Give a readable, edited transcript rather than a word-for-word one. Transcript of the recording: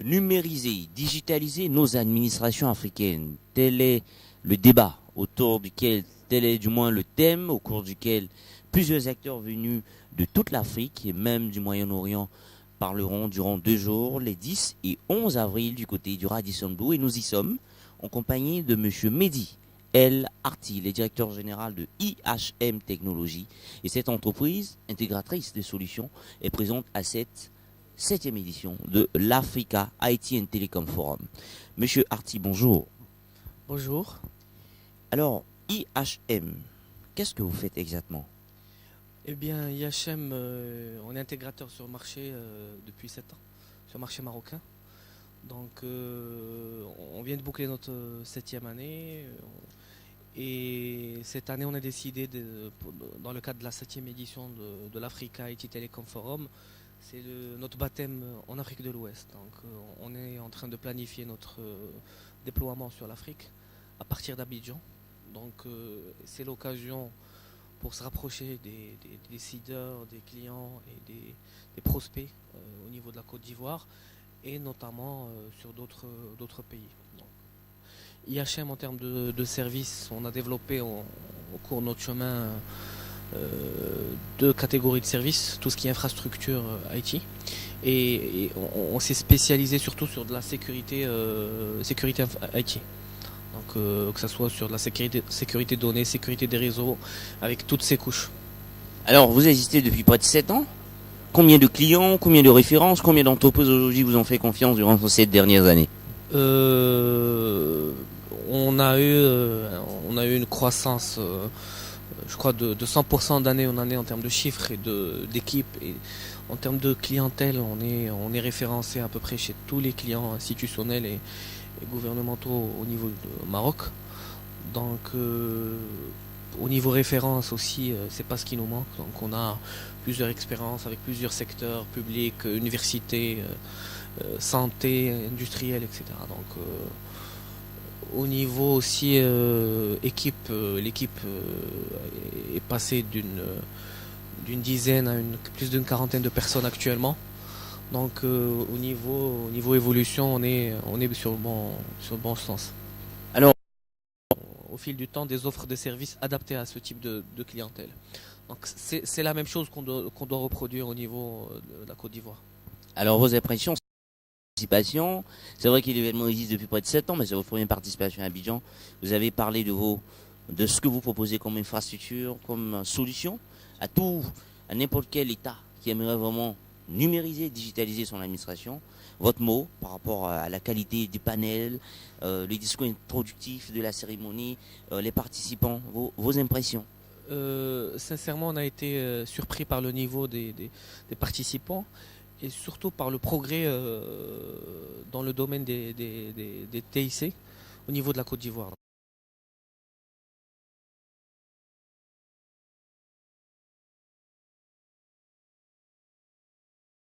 numériser, digitaliser nos administrations africaines. Tel est le débat autour duquel, tel est du moins le thème au cours duquel plusieurs acteurs venus de toute l'Afrique et même du Moyen-Orient parleront durant 2 jours, les 10 et 11 avril du côté du Radisson Blu. Et nous y sommes en compagnie de Monsieur Mehdi El Arti, le directeur général de IHM Technologies. Et cette entreprise intégratrice de solutions est présente à cette 7e édition de l'Africa IT and Telecom Forum. Monsieur Arti, bonjour. Bonjour. Alors, IHM, qu'est-ce que vous faites exactement? Eh bien, IHM, on est intégrateur sur le marché depuis 7 ans, sur le marché marocain. Donc, on vient de boucler notre 7e année. Et cette année, on a décidé, dans le cadre de la 7e édition de l'Africa IT Telecom Forum, c'est notre baptême en Afrique de l'Ouest. Donc, on est en train de planifier notre déploiement sur l'Afrique à partir d'Abidjan. Donc, c'est l'occasion pour se rapprocher des décideurs, des clients et des prospects au niveau de la Côte d'Ivoire et notamment sur d'autres pays. Donc, IHM, en termes de services, on a développé au cours de notre chemin 2 catégories de services, tout ce qui est infrastructure IT, et on s'est spécialisé surtout sur de la sécurité IT. Donc, que ce soit sur de la sécurité de données, sécurité des réseaux, avec toutes ces couches. Alors, vous existez depuis près de 7 ans. Combien de clients, combien de références, combien d'entreprises aujourd'hui vous ont fait confiance durant ces 7 dernières années? On a eu une croissance, je crois, de 100% d'année en année en termes de chiffres et d'équipe. Et en termes de clientèle, on est référencé à peu près chez tous les clients institutionnels et gouvernementaux au niveau du Maroc. Donc, au niveau référence aussi, c'est pas ce qui nous manque. Donc, on a plusieurs expériences avec plusieurs secteurs publics, universités, santé, industriel, etc. Donc, au niveau aussi équipe, l'équipe est passée d'une dizaine à plus d'une quarantaine de personnes actuellement. Donc, au niveau évolution, on est sur le bon sens. Alors, Au fil du temps, des offres de services adaptées à ce type de clientèle. Donc, c'est la même chose qu'on doit reproduire au niveau de la Côte d'Ivoire. alors vos impressions, participation, c'est vrai que l'événement existe depuis près de 7 ans, mais c'est votre première participation à Abidjan. Vous avez parlé de ce que vous proposez comme infrastructure, comme solution à n'importe quel État qui aimerait vraiment numériser, digitaliser son administration. Votre mot par rapport à la qualité du panel, les discours introductifs de la cérémonie, les participants, vos impressions. Sincèrement, on a été surpris par le niveau des participants et surtout par le progrès dans le domaine des TIC au niveau de la Côte d'Ivoire.